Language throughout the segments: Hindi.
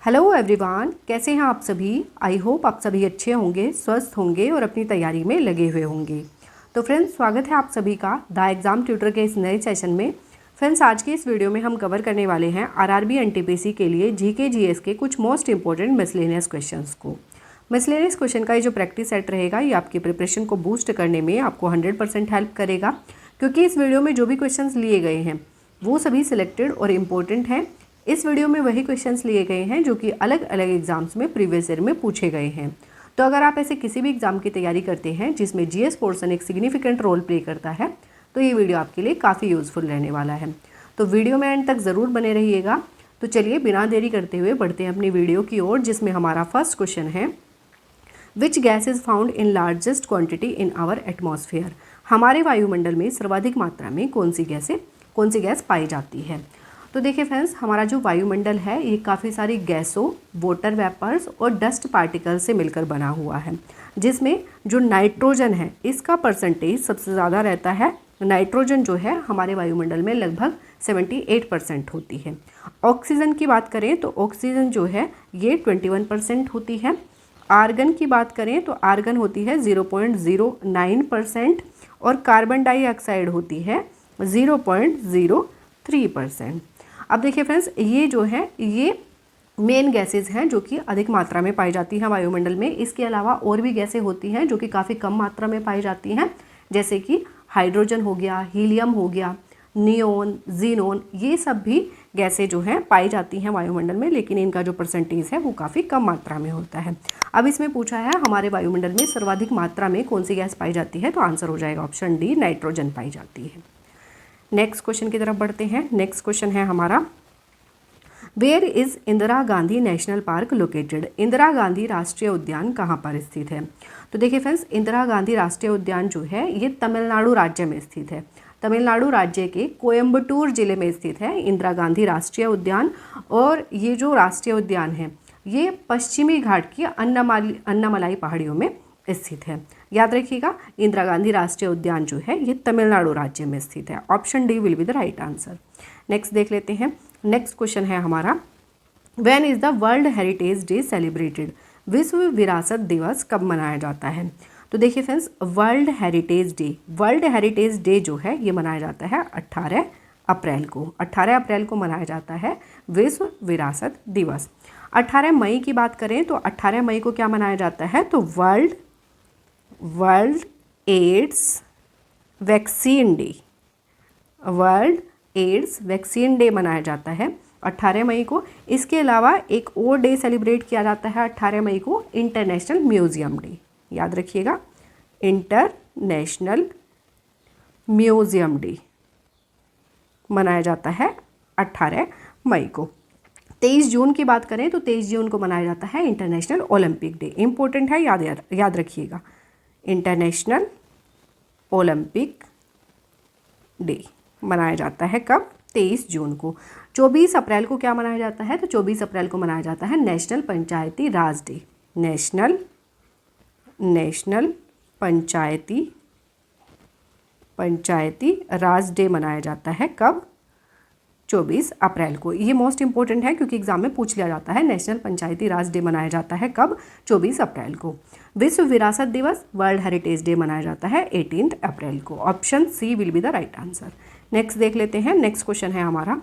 हेलो एवरीवन, कैसे हैं आप सभी। आई होप आप सभी अच्छे होंगे, स्वस्थ होंगे और अपनी तैयारी में लगे हुए होंगे। तो फ्रेंड्स, स्वागत है आप सभी का द एग्ज़ाम ट्यूटर के इस नए सेशन में। फ्रेंड्स, आज की इस वीडियो में हम कवर करने वाले हैं आरआरबी एनटीपीसी के लिए जीके जीएस के कुछ मोस्ट इंपॉर्टेंट मिसलेनियस क्वेश्चंस को। मिसलेनियस क्वेश्चन का ये जो प्रैक्टिस सेट रहेगा ये आपकी प्रिपरेशन को बूस्ट करने में आपको 100% हेल्प करेगा, क्योंकि इस वीडियो में जो भी क्वेश्चंस लिए गए हैं वो सभी सिलेक्टेड और इम्पोर्टेंट हैं। इस वीडियो में वही क्वेश्चंस लिए गए हैं जो कि अलग अलग एग्जाम्स में प्रीवियस ईयर में पूछे गए हैं। तो अगर आप ऐसे किसी भी एग्जाम की तैयारी करते हैं जिसमें जीएस पोर्शन एक सिग्निफिकेंट रोल प्ले करता है तो ये वीडियो आपके लिए काफ़ी यूज़फुल रहने वाला है। तो वीडियो में एंड तक ज़रूर बने रहिएगा। तो चलिए बिना देरी करते हुए बढ़ते हैं अपनी वीडियो की ओर, जिसमें हमारा फर्स्ट क्वेश्चन है, which gas is found in largest quantity in our atmosphere. हमारे वायुमंडल में सर्वाधिक मात्रा में कौन सी गैस पाई जाती है। तो देखिए फ्रेंड्स, हमारा जो वायुमंडल है ये काफ़ी सारी गैसों, वाटर वेपर्स और डस्ट पार्टिकल से मिलकर बना हुआ है, जिसमें जो नाइट्रोजन है इसका परसेंटेज सबसे ज़्यादा रहता है। नाइट्रोजन जो है हमारे वायुमंडल में लगभग 78% होती है। ऑक्सीजन की बात करें तो ऑक्सीजन जो है ये 21% होती है। आर्गन की बात करें तो आर्गन होती है 0.09% और कार्बन डाइऑक्साइड होती है 0.03%। अब देखिए फ्रेंड्स, ये जो है ये मेन गैसेज हैं जो कि अधिक मात्रा में पाई जाती हैं वायुमंडल में। इसके अलावा और भी गैसें होती हैं जो कि काफ़ी कम मात्रा में पाई जाती हैं, जैसे कि हाइड्रोजन हो गया, हीलियम हो गया, नियोन, जीनोन, ये सब भी गैसें जो हैं पाई जाती हैं वायुमंडल में, लेकिन इनका जो परसेंटेज है वो काफ़ी कम मात्रा में होता है। अब इसमें पूछा है हमारे वायुमंडल में सर्वाधिक मात्रा में कौन सी गैस पाई जाती है, तो आंसर हो जाएगा ऑप्शन डी, नाइट्रोजन पाई जाती है। नेक्स्ट क्वेश्चन की तरफ बढ़ते हैं। नेक्स्ट क्वेश्चन है हमारा, where is Indira Gandhi National Park located. Indira Gandhi राष्ट्रीय उद्यान कहाँ पर स्थित है। तो देखिए फ्रेंड्स, इंदिरा गांधी राष्ट्रीय उद्यान जो है ये तमिलनाडु राज्य में स्थित है। तमिलनाडु राज्य के कोयम्बटूर जिले में स्थित है इंदिरा गांधी राष्ट्रीय उद्यान। और ये जो राष्ट्रीय उद्यान है ये पश्चिमी घाट की अन्नामलाई पहाड़ियों में स्थित है। याद रखिएगा, इंदिरा गांधी राष्ट्रीय उद्यान जो है ये तमिलनाडु राज्य में स्थित है। Option D will be the right answer. Next देख लेते हैं। नेक्स्ट क्वेश्चन है हमारा, when is the world heritage day celebrated. विश्व विरासत दिवस कब मनाया जाता है। तो देखिए फ्रेंड्स, वर्ल्ड हेरिटेज डे जो है ये मनाया जाता है 18 अप्रैल को। 18 अप्रैल को मनाया जाता है विश्व विरासत दिवस। 18 मई की बात करें तो 18 मई को क्या मनाया जाता है, तो World AIDS Vaccine Day. World AIDS Vaccine Day मनाया जाता है 18 मई को। इसके अलावा एक और डे सेलिब्रेट किया जाता है 18 मई को, इंटरनेशनल म्यूज़ियम डे। याद रखिएगा, इंटरनेशनल म्यूज़ियम डे मनाया जाता है 18 मई को। 23 जून की बात करें तो 23 जून को मनाया जाता है इंटरनेशनल ओलंपिक डे। इंपॉर्टेंट है, याद रखिएगा, इंटरनेशनल ओलंपिक डे मनाया जाता है कब, 23 जून को। 24 अप्रैल को क्या मनाया जाता है, तो 24 अप्रैल को मनाया जाता है नेशनल पंचायती राज डे। नेशनल पंचायती राज डे मनाया जाता है कब, 24 अप्रैल को। ये मोस्ट इंपॉर्टेंट है क्योंकि एग्जाम में पूछ लिया जाता है। नेशनल पंचायती राज डे मनाया जाता है कब, 24 अप्रैल को। विश्व विरासत दिवस, वर्ल्ड हेरिटेज डे मनाया जाता है 18 अप्रैल को। Option C will be the right answer. Next देख लेते हैं। नेक्स्ट क्वेश्चन है हमारा,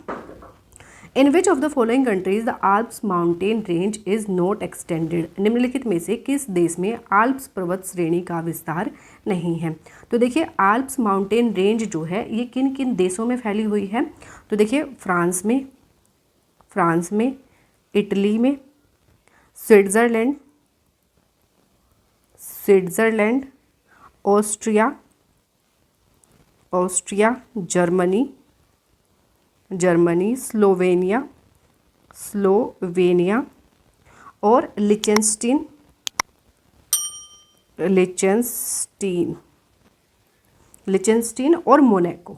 in which of the following countries the Alps mountain range is not extended. निम्नलिखित में से किस देश में आल्प्स पर्वत श्रेणी का विस्तार नहीं है। तो देखिए, आल्प्स माउंटेन रेंज जो है ये किन किन देशों में फैली हुई है। तो देखिए, फ्रांस में, इटली में, स्विट्ज़रलैंड, ऑस्ट्रिया, जर्मनी, स्लोवेनिया और लिचेंस्टीन और मोनाको।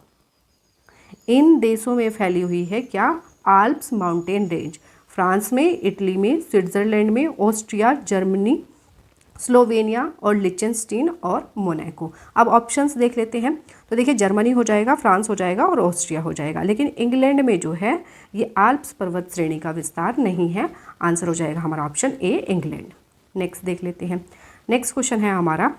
इन देशों में फैली हुई है क्या, आल्प्स माउंटेन रेंज। फ्रांस में, इटली में, स्विट्ज़रलैंड में, ऑस्ट्रिया, जर्मनी स्लोवेनिया और लिechtenstein और मोनाको। अब ऑप्शंस देख लेते हैं। तो देखिए जर्मनी हो जाएगा, फ्रांस हो जाएगा और ऑस्ट्रिया हो जाएगा, लेकिन इंग्लैंड में जो है ये आल्प्स पर्वत श्रेणी का विस्तार नहीं है। आंसर हो जाएगा हमारा ऑप्शन ए इंग्लैंड। नेक्स्ट देख लेते हैं। नेक्स्ट क्वेश्चन है हमारा,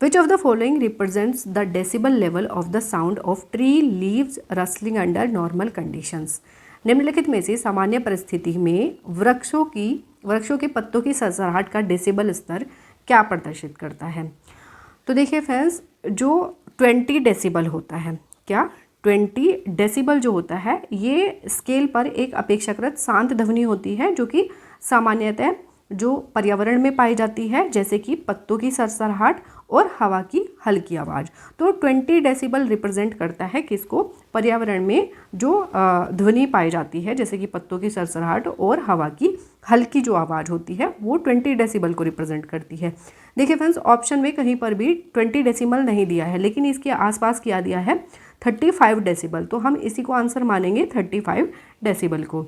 which of the following represents the decibel level of the sound of tree leaves rustling under normal conditions. निम्नलिखित में से सामान्य परिस्थिति में वृक्षों के पत्तों की सरसराहट का डेसिबल स्तर क्या प्रदर्शित करता है। तो देखिए फ्रेंड्स, जो 20 डेसिबल होता है, क्या 20 डेसिबल जो होता है ये स्केल पर एक अपेक्षाकृत शांत ध्वनि होती है, जो कि सामान्यतः जो पर्यावरण में पाई जाती है, जैसे कि पत्तों की सरसराहट और हवा की हल्की आवाज़। तो 20 डेसिबल रिप्रेजेंट करता है किसको, पर्यावरण में जो ध्वनि पाई जाती है, जैसे कि पत्तों की सरसराहट और हवा की हल्की जो आवाज़ होती है, वो 20 डेसिबल को रिप्रेजेंट करती है। देखिए फ्रेंड्स, ऑप्शन में कहीं पर भी 20 डेसिबल नहीं दिया है, लेकिन इसके आसपास क्या दिया है, 35 डेसिबल। तो हम इसी को आंसर मानेंगे, 35 डेसिबल को।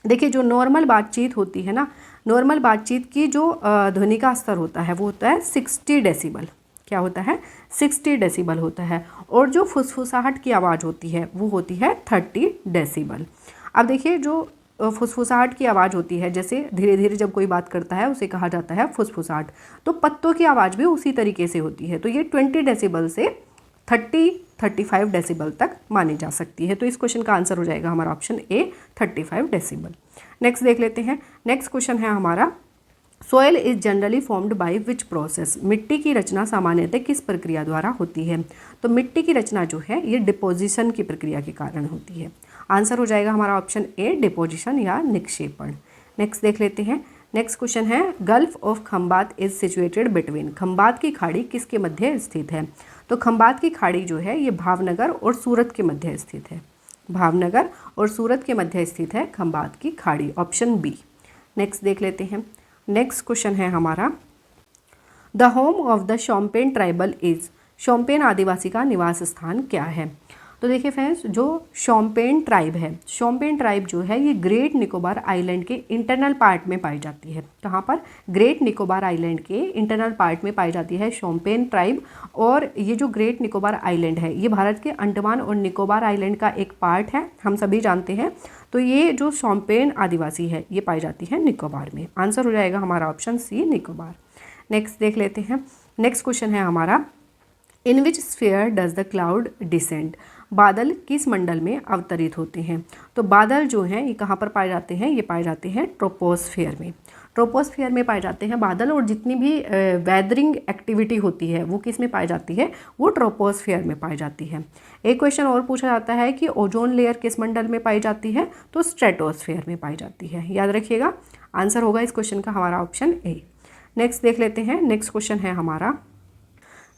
देखिए जो नॉर्मल बातचीत होती है ना, नॉर्मल बातचीत की जो ध्वनि का स्तर होता है वो होता है 60 डेसिबल। क्या होता है, 60 डेसिबल होता है। और जो फुसफुसाहट की आवाज़ होती है वो होती है 30 डेसिबल। अब देखिए जो फुसफुसाहट की आवाज़ होती है, जैसे धीरे धीरे जब कोई बात करता है उसे कहा जाता है फुसफुसाहट, तो पत्तों की आवाज़ भी उसी तरीके से होती है। तो ये 20 डेसिबल से 35 डेसिबल तक मानी जा सकती है। तो इस क्वेश्चन का आंसर हो जाएगा हमारा ऑप्शन ए 35 डेसिबल। नेक्स्ट देख लेते हैं। नेक्स्ट क्वेश्चन है हमारा, soil is generally formed by which process. मिट्टी की रचना सामान्यतः किस प्रक्रिया द्वारा होती है। तो मिट्टी की रचना जो है ये डिपोजिशन की प्रक्रिया के कारण होती है। आंसर हो जाएगा हमारा ऑप्शन ए डिपोजिशन या निक्षेपण। नेक्स्ट देख लेते हैं। नेक्स्ट क्वेश्चन है, gulf of Khambhat is situated between. Khambhat की खाड़ी किसके मध्य स्थित है। तो खंबात की खाड़ी जो है ये भावनगर और सूरत के मध्य स्थित है। भावनगर और सूरत के मध्य स्थित है खंबात की खाड़ी, ऑप्शन बी। नेक्स्ट देख लेते हैं। नेक्स्ट क्वेश्चन है हमारा, the home of the Shompen tribal is. Shompen आदिवासी का निवास स्थान क्या है। तो देखिए फ्रेंड्स, जो शोम्पेन ट्राइब है, शोम्पेन ट्राइब जो है ये ग्रेट निकोबार आइलैंड के इंटरनल पार्ट में पाई जाती है। कहाँ पर, ग्रेट निकोबार आइलैंड के इंटरनल पार्ट में पाई जाती है शोम्पेन ट्राइब। और ये जो ग्रेट निकोबार आइलैंड है ये भारत के अंडमान और निकोबार आइलैंड का एक पार्ट है, हम सभी जानते हैं। तो ये जो शोम्पेन आदिवासी है ये पाई जाती है निकोबार में। आंसर हो जाएगा हमारा ऑप्शन सी निकोबार। नेक्स्ट देख लेते हैं। नेक्स्ट क्वेश्चन है हमारा, in which sphere does the cloud descend. बादल किस मंडल में अवतरित होते हैं। तो बादल जो हैं ये कहाँ पर पाए जाते हैं, ये पाए जाते हैं ट्रोपोस्फियर में। ट्रोपोस्फियर में पाए जाते हैं बादल, और जितनी भी वेदरिंग एक्टिविटी होती है वो किस में पाई जाती है, वो ट्रोपोस्फियर में पाई जाती है। एक क्वेश्चन और पूछा जाता है कि ओजोन लेयर किस मंडल में पाई जाती है, तो स्ट्रेटोस्फियर में पाई जाती है। याद रखिएगा, आंसर होगा इस क्वेश्चन का हमारा ऑप्शन ए। नेक्स्ट देख लेते हैं। नेक्स्ट क्वेश्चन है हमारा,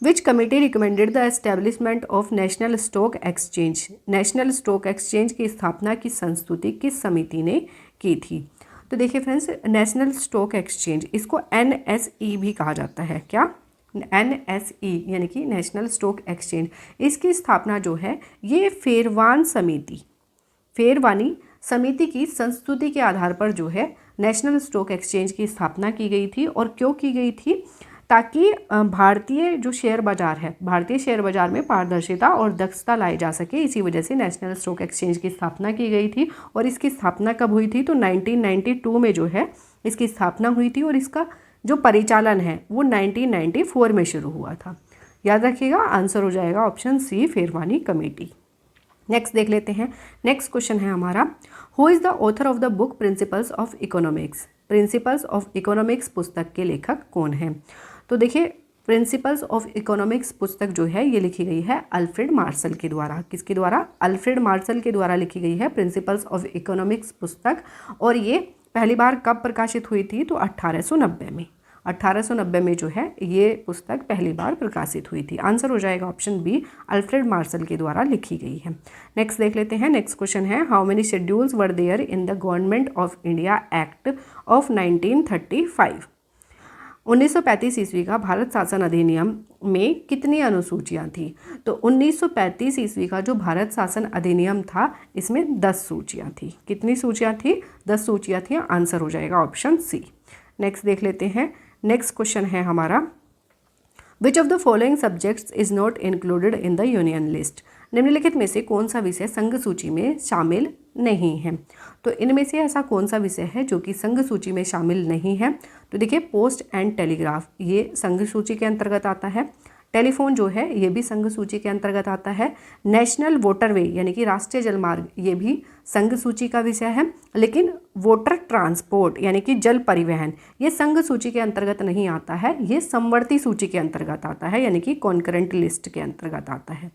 विच committee recommended the establishment of national stock exchange. National stock exchange की स्थापना की संस्तुति किस समिति ने की थी। तो देखिए फ्रेंड्स, नेशनल स्टॉक एक्सचेंज, इसको NSE भी कहा जाता है। क्या, NSE यानी कि नेशनल स्टॉक एक्सचेंज। इसकी स्थापना जो है ये फेरवानी समिति की संस्तुति के आधार पर जो है नेशनल स्टॉक एक्सचेंज की स्थापना की गई थी। और क्यों की गई थी, ताकि भारतीय जो शेयर बाजार है, भारतीय शेयर बाजार में पारदर्शिता और दक्षता लाई जा सके। इसी वजह से नेशनल स्टॉक एक्सचेंज की स्थापना की गई थी। और इसकी स्थापना कब हुई थी, तो 1992 में जो है इसकी स्थापना हुई थी। और इसका जो परिचालन है वो 1994 में शुरू हुआ था। याद रखिएगा, आंसर हो जाएगा option C Ferwani committee. Next देख लेते हैं। नेक्स्ट क्वेश्चन है हमारा, who is the author of the book principles of economics. Principles of economics पुस्तक के लेखक कौन हैं। तो देखिए, प्रिंसिपल्स ऑफ इकोनॉमिक्स पुस्तक जो है ये लिखी गई है अल्फ्रेड मार्शल के द्वारा। किसके द्वारा, अल्फ्रेड मार्शल के द्वारा लिखी गई है प्रिंसिपल्स ऑफ इकोनॉमिक्स पुस्तक। और ये पहली बार कब प्रकाशित हुई थी, तो 1890 में। 1890 में जो है ये पुस्तक पहली बार प्रकाशित हुई थी। आंसर हो जाएगा ऑप्शन बी, अल्फ्रेड मार्शल के द्वारा लिखी गई है। नेक्स्ट देख लेते हैं। नेक्स्ट क्वेश्चन है, how many schedules were there in the Government of India Act of 1935। 1935 ईस्वी का भारत शासन अधिनियम में कितनी अनुसूचियाँ थी। तो 1935 ईस्वी का जो भारत शासन अधिनियम था इसमें 10 सूचियाँ थी। कितनी सूचियाँ थी, 10 सूचियाँ थी। आंसर हो जाएगा ऑप्शन सी। नेक्स्ट देख लेते हैं। नेक्स्ट क्वेश्चन है हमारा, which of the following subjects is not included in the union list. निम्नलिखित में से कौन सा विषय संघ सूची में शामिल नहीं है। तो इनमें से ऐसा कौन सा विषय है जो कि संघ सूची में शामिल नहीं है। तो देखिए, पोस्ट एंड टेलीग्राफ ये संघ सूची के अंतर्गत आता है। टेलीफोन जो है ये भी संघ सूची के अंतर्गत आता है। नेशनल वाटरवे यानी कि राष्ट्रीय जलमार्ग ये भी संघ सूची का विषय है। लेकिन वाटर ट्रांसपोर्ट यानी कि जल परिवहन ये संघ सूची के अंतर्गत नहीं आता है, ये समवर्ती सूची के अंतर्गत आता है, यानी कि कॉन्करेंट लिस्ट के अंतर्गत आता है।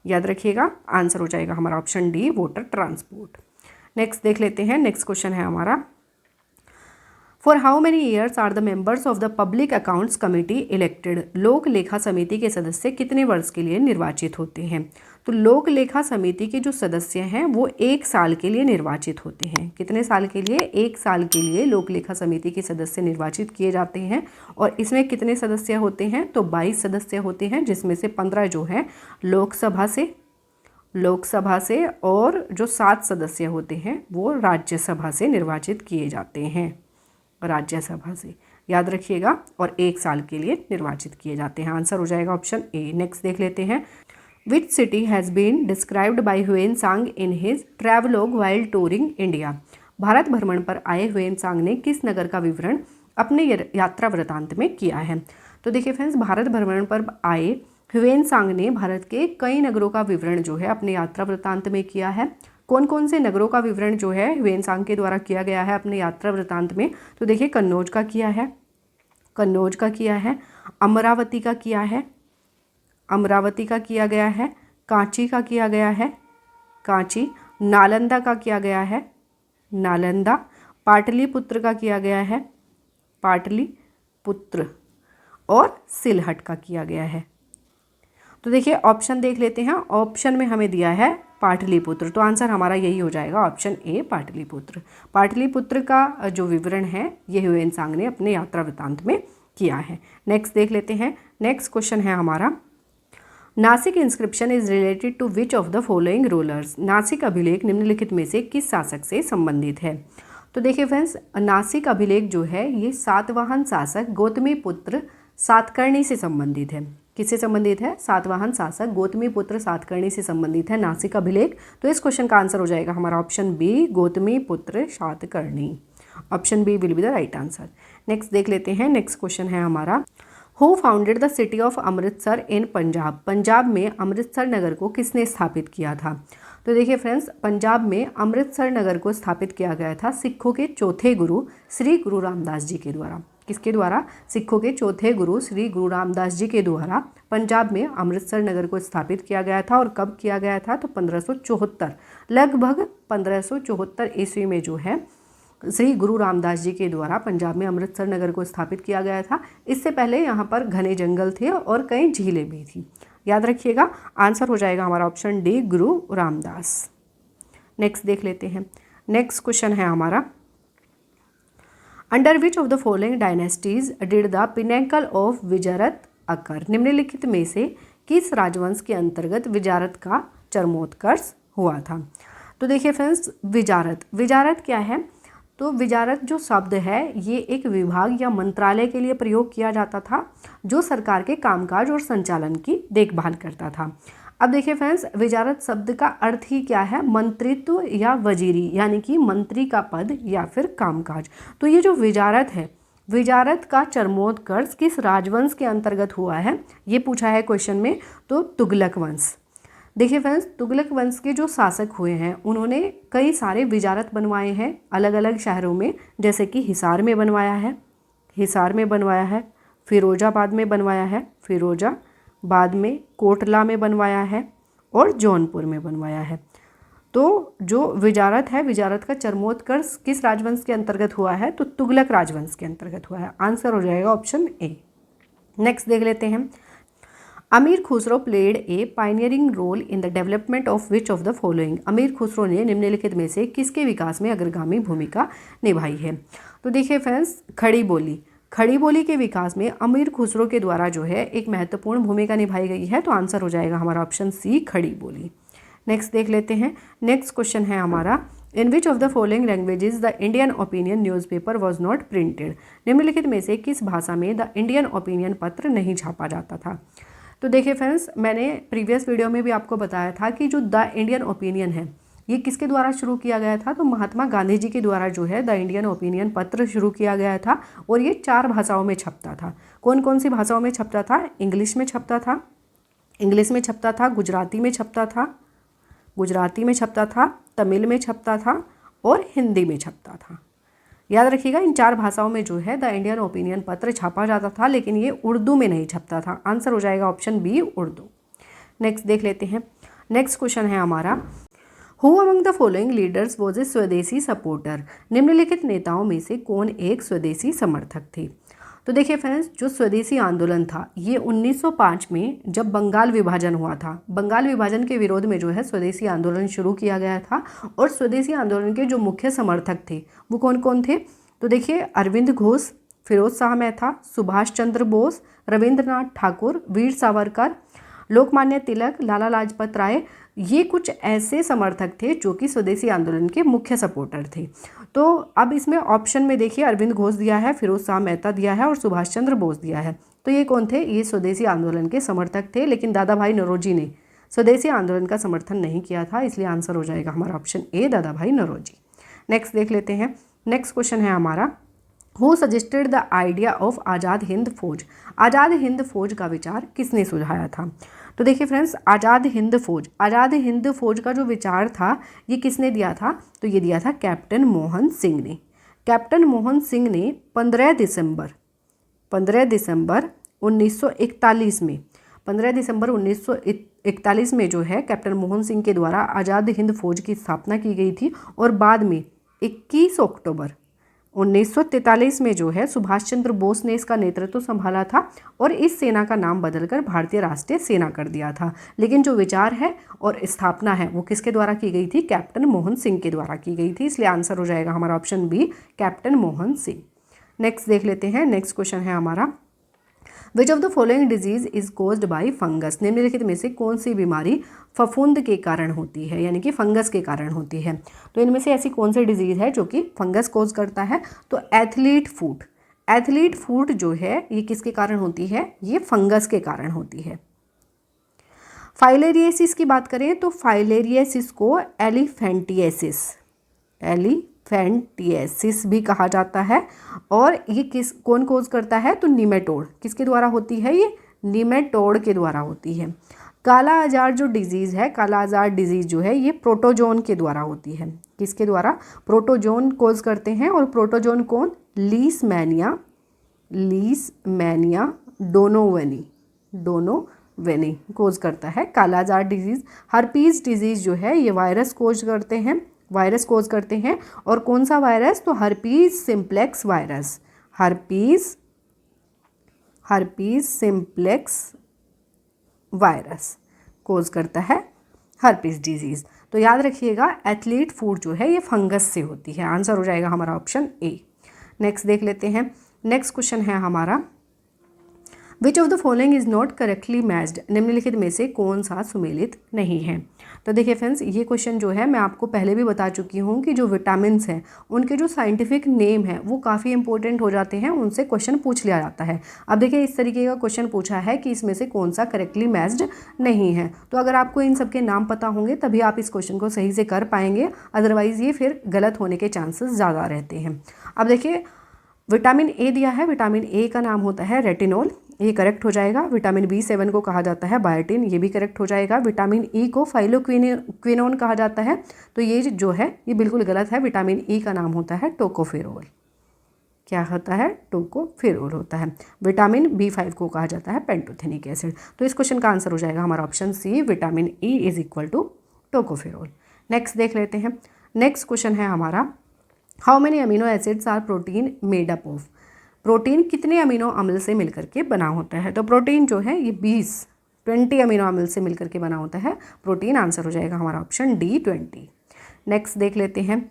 याद रखिएगा, आंसर हो जाएगा हमारा option D, water transport. Next देख लेते हैं, नेक्स्ट क्वेश्चन है हमारा, for how many years are the members of the Public Accounts Committee elected. लोक लेखा समिति के सदस्य कितने वर्ष के लिए निर्वाचित होते हैं। तो लोक लेखा समिति के जो सदस्य हैं वो 1 साल के लिए निर्वाचित होते हैं। कितने साल के लिए? 1 साल के लिए लोक लेखा समिति के सदस्य निर्वाचित किए जाते हैं। और इसमें कितने सदस्य होते हैं? तो 22 सदस्य होते हैं, जिसमें से 15 जो हैं लोकसभा से और जो 7 सदस्य होते हैं वो राज्यसभा से निर्वाचित किए जाते हैं, राज्यसभा से। याद रखिएगा, और 1 साल के लिए निर्वाचित किए जाते हैं। आंसर हो जाएगा ऑप्शन ए। नेक्स्ट देख लेते हैं, which city has been described by Hiuen in his travelogue while touring India. भारत भ्रमण पर आए ह्यूएन ने किस नगर का विवरण अपने यात्रा वृतांत में किया है। तो देखिए फ्रेंड्स, भारत भ्रमण पर आए ह्यूएन ने भारत के कई नगरों का विवरण जो है अपने यात्रा वृतांत में किया है। कौन कौन से नगरों का विवरण जो है ह्यूएन के द्वारा किया गया है अपने यात्रा वृतांत में। तो देखिए, कन्नौज का किया है, अमरावती का किया गया है, कांची का किया गया है, नालंदा का किया गया है, पाटलिपुत्र का किया गया है, और सिलहट का किया गया है। तो देखिए, ऑप्शन देख लेते हैं। ऑप्शन में हमें दिया है पाटलिपुत्र, तो आंसर हमारा यही हो जाएगा ऑप्शन ए, पाटलिपुत्र का जो विवरण है ये ह्यूएन ने अपने यात्रा वृतांत में किया है। नेक्स्ट देख लेते हैं, नेक्स्ट क्वेश्चन है हमारा, Nasik inscription is related to which of the following rulers. Nasik अभिलेख निम्नलिखित में से किस शासक से संबंधित है। तो देखिए फ्रेंड्स, नासिक अभिलेख जो है ये सातवाहन शासक गौतमीपुत्र सातकर्णी से संबंधित है। किससे संबंधित है? सातवाहन शासक गौतमीपुत्र सातकर्णी से संबंधित है नासिक अभिलेख। तो इस क्वेश्चन का आंसर हो जाएगा हमारा option B, Gautamiputra Satakarni. Option B will be the right answer. Next देख लेते हैं, नेक्स्ट क्वेश्चन है हमारा, who founded the city of Amritsar in Punjab. Punjab में अमृतसर नगर को किसने स्थापित किया था। तो देखिए फ्रेंड्स, पंजाब में अमृतसर नगर को स्थापित किया गया था सिखों के चौथे गुरु श्री गुरु रामदास जी के द्वारा। किसके द्वारा? सिखों के चौथे गुरु श्री गुरु रामदास जी के द्वारा पंजाब में अमृतसर नगर को स्थापित किया गया था। और कब किया गया था? तो 1574, लगभग 1574 ईस्वी में जो है श्री गुरु रामदास जी के द्वारा पंजाब में अमृतसर नगर को स्थापित किया गया था। इससे पहले यहाँ पर घने जंगल थे और कई झीलें भी थी। याद रखिएगा, आंसर हो जाएगा हमारा ऑप्शन डी, गुरु रामदास। नेक्स्ट देख लेते हैं, नेक्स्ट क्वेश्चन है हमारा, under which of the following dynasties did the pinnacle of vizarat occur. निम्नलिखित में से किस राजवंश के अंतर्गत विजारत का चरमोत्कर्ष हुआ था। तो देखिए फ्रेंड्स, विजारत क्या है? तो विजारत जो शब्द है ये एक विभाग या मंत्रालय के लिए प्रयोग किया जाता था जो सरकार के कामकाज और संचालन की देखभाल करता था। अब देखिए फ्रेंड्स, विजारत शब्द का अर्थ ही क्या है? मंत्रित्व या वजीरी, यानी कि मंत्री का पद या फिर कामकाज। तो ये जो विजारत है, विजारत का चरमोत्कर्ष किस राजवंश के अंतर्गत हुआ है ये पूछा है क्वेश्चन में। तो तुगलक वंश। देखिए फ्रेंड्स, तुगलक वंश के जो शासक हुए हैं उन्होंने कई सारे विजारत बनवाए हैं अलग अलग शहरों में, जैसे कि हिसार में बनवाया है, फिरोजाबाद में बनवाया है, फिरोजाबाद में, कोटला में बनवाया है और जौनपुर में बनवाया है। तो जो विजारत है, विजारत का चरमोत्कर्ष किस राजवंश के अंतर्गत हुआ है? तो तुगलक राजवंश के अंतर्गत हुआ है। आंसर हो जाएगा ऑप्शन ए। नेक्स्ट देख लेते हैं, Amir Khusro played a pioneering role in the development of which of the following. Amir Khusro ने निम्नलिखित में से किसके विकास में अग्रगामी भूमिका निभाई है। तो देखिए फ्रेंड्स, खड़ी बोली के विकास में अमीर खुसरो के द्वारा जो है एक महत्वपूर्ण भूमिका निभाई गई है। तो आंसर हो जाएगा हमारा ऑप्शन सी, खड़ी बोली। नेक्स्ट देख लेते हैं, नेक्स्ट क्वेश्चन है हमारा, in which of the following languages the Indian Opinion newspaper was not printed. निम्नलिखित में से किस भाषा में द इंडियन ओपिनियन पत्र नहीं छापा जाता था। तो देखिए फ्रेंड्स, मैंने प्रीवियस वीडियो में भी आपको बताया था कि जो द इंडियन ओपिनियन है ये किसके द्वारा शुरू किया गया था। तो महात्मा गांधी जी के द्वारा जो है द इंडियन ओपिनियन पत्र शुरू किया गया था और ये 4 भाषाओं में छपता था। कौन कौन सी भाषाओं में छपता था? इंग्लिश में छपता था, गुजराती में छपता था, तमिल में छपता था और हिंदी में छपता था। याद रखिएगा, इन 4 भाषाओं में जो है द इंडियन ओपिनियन पत्र छापा जाता था, लेकिन ये उर्दू में नहीं छपता था। आंसर हो जाएगा ऑप्शन बी, उर्दू। नेक्स्ट देख लेते हैं। नेक्स्ट क्वेश्चन है हमारा, who among the following leaders was a स्वदेशी सपोर्टर। निम्नलिखित नेताओं में से कौन एक स्वदेशी समर्थक थे। तो देखिए फ्रेंड्स, जो स्वदेशी आंदोलन था ये 1905 में जब बंगाल विभाजन हुआ था, बंगाल विभाजन के विरोध में जो है स्वदेशी आंदोलन शुरू किया गया था। और स्वदेशी आंदोलन के जो मुख्य समर्थक थे वो कौन कौन थे? तो देखिए, अरविंद घोष, फिरोज शाह मेहता, सुभाष चंद्र बोस, रविंद्रनाथ ठाकुर, वीर सावरकर, लोकमान्य तिलक, लाला लाजपत राय, ये कुछ ऐसे समर्थक थे जो कि स्वदेशी आंदोलन के मुख्य सपोर्टर थे। तो अब इसमें ऑप्शन में देखिए, अरविंद घोष दिया है, फिरोज शाह मेहता दिया है और सुभाष चंद्र बोस दिया है। तो ये कौन थे? ये स्वदेशी आंदोलन के समर्थक थे, लेकिन दादा भाई नौरोजी ने स्वदेशी आंदोलन का समर्थन नहीं किया था, इसलिए आंसर हो जाएगा हमारा ऑप्शन ए, दादा भाई नौरोजी। नेक्स्ट देख लेते हैं। नेक्स्ट क्वेश्चन है हमारा, who suggested the idea of Azad Hind Fauj. Azad Hind फौज का विचार किसने सुझाया था? तो देखिए फ्रेंड्स, आज़ाद हिंद फौज का जो विचार था ये किसने दिया था? तो ये दिया था कैप्टन मोहन सिंह ने। कैप्टन मोहन सिंह ने 15 दिसंबर 1941 में जो है कैप्टन मोहन सिंह के द्वारा आज़ाद हिंद फौज की स्थापना की गई थी। और बाद में 21 अक्टूबर 1943 में जो है सुभाष चंद्र बोस ने इसका नेतृत्व संभाला था और इस सेना का नाम बदलकर भारतीय राष्ट्रीय सेना कर दिया था। लेकिन जो विचार है और स्थापना है वो किसके द्वारा की गई थी? कैप्टन मोहन सिंह के द्वारा की गई थी, इसलिए आंसर हो जाएगा हमारा option B, captain Mohan Singh. Next देख लेते हैं। नेक्स्ट क्वेश्चन है हमारा, which of the following disease is caused by fungus. निम्नलिखित में से कौन सी बीमारी फफूंद के कारण होती है, यानी कि फंगस के कारण होती है। तो इनमें से ऐसी कौन सी डिजीज है जो कि फंगस कोज करता है? तो एथलीट फूट जो है ये किसके कारण होती है? ये फंगस के कारण होती है। फाइलेरियसिस की बात करें तो फाइलेरियसिस को एलिफेंटिएसिस भी कहा जाता है। और ये कौन कोज करता है? तो निमेटोड। किसके द्वारा होती है? ये निमेटोड के द्वारा होती है। काला आजार जो डिजीज़ है, काला आजार डिजीज़ जो है ये प्रोटोजोन के द्वारा होती है। किसके द्वारा? प्रोटोजोन कोज करते हैं। और प्रोटोजोन कौन? लीसमैनिया डोनोवेनी कोज करता है काला आजार डिजीज़। हर्पीज़ डिजीज़ जो है ये वायरस कोज करते हैं। और कौन सा वायरस? तो हर्पीज़ सिम्प्लेक्स वायरस कोज करता है हर्पीज़ डिजीज़। तो याद रखिएगा, एथलीट फूड जो है ये फंगस से होती है। आंसर हो जाएगा हमारा ऑप्शन ए। नेक्स्ट देख लेते हैं। नेक्स्ट क्वेश्चन है हमारा, which of the following is not correctly matched. निम्नलिखित में से कौन सा सुमेलित नहीं है। तो देखिए फ्रेंड्स, ये क्वेश्चन जो है मैं आपको पहले भी बता चुकी हूँ कि जो विटामिन्स हैं उनके जो साइंटिफिक नेम है वो काफ़ी इंपॉर्टेंट हो जाते हैं, उनसे क्वेश्चन पूछ लिया जाता है। अब देखिए, इस तरीके का क्वेश्चन पूछा है कि इसमें से कौन सा करेक्टली मैच्ड नहीं है। तो अगर आपको इन सबके नाम पता होंगे तभी आप इस क्वेश्चन को सही से कर पाएंगे, अदरवाइज़ ये फिर गलत होने के चांसेस ज़्यादा रहते हैं। अब देखिए, विटामिन ए दिया है, विटामिन ए का नाम होता है रेटिनोल, ये करेक्ट हो जाएगा। विटामिन B7 को कहा जाता है बायोटिन, ये भी करेक्ट हो जाएगा। विटामिन ई को फाइलोक्विनोन कहा जाता है, तो ये जो है ये बिल्कुल गलत है। विटामिन ई का नाम होता है टोकोफेरोल। क्या होता है? टोकोफेरोल होता है। विटामिन B5 को कहा जाता है पेंटोथेनिक एसिड। तो इस क्वेश्चन का आंसर हो जाएगा हमारा option C, vitamin E is equal to tocopherol. Next देख लेते हैं। नेक्स्ट क्वेश्चन है हमारा, how many amino acids are protein made up of. Protein कितने अमीनो अम्ल से मिलकर के बना होता है? तो प्रोटीन जो है ये 20 अमीनो अम्ल से मिलकर के बना होता है प्रोटीन। आंसर हो जाएगा हमारा ऑप्शन डी, 20। नेक्स्ट देख लेते हैं।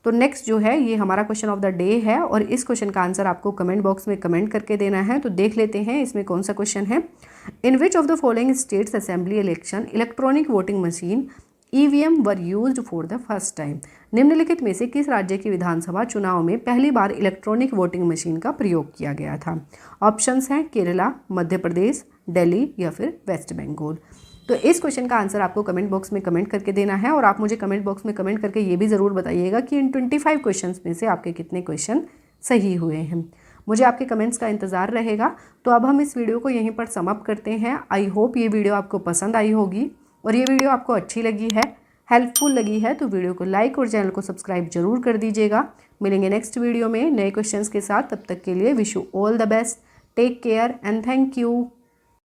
तो नेक्स्ट जो है ये हमारा क्वेश्चन ऑफ द डे है और इस क्वेश्चन का आंसर आपको कमेंट बॉक्स में कमेंट करके देना है। तो देख लेते हैं इसमें कौन सा क्वेश्चन है। In which of the following states assembly election electronic voting machine EVM were used for the first time. निम्नलिखित में से किस राज्य की विधानसभा चुनाव में पहली बार इलेक्ट्रॉनिक वोटिंग मशीन का प्रयोग किया गया था? ऑप्शंस हैं केरला, मध्य प्रदेश, दिल्ली या फिर वेस्ट बंगाल। तो इस क्वेश्चन का आंसर आपको कमेंट बॉक्स में कमेंट करके देना है और आप मुझे कमेंट बॉक्स में कमेंट करके ये भी ज़रूर बताइएगा कि इन 25 क्वेश्चंस में से आपके कितने क्वेश्चन सही हुए हैं। मुझे आपके कमेंट्स का इंतज़ार रहेगा। तो अब हम इस वीडियो को यहीं पर समाप्त करते हैं। आई होप ये वीडियो आपको पसंद आई होगी और ये वीडियो आपको अच्छी लगी है, हेल्पफुल लगी है तो वीडियो को लाइक और चैनल को सब्सक्राइब जरूर कर दीजिएगा। मिलेंगे नेक्स्ट वीडियो में नए क्वेश्चंस के साथ। तब तक के लिए wish you all the best, take care and thank you.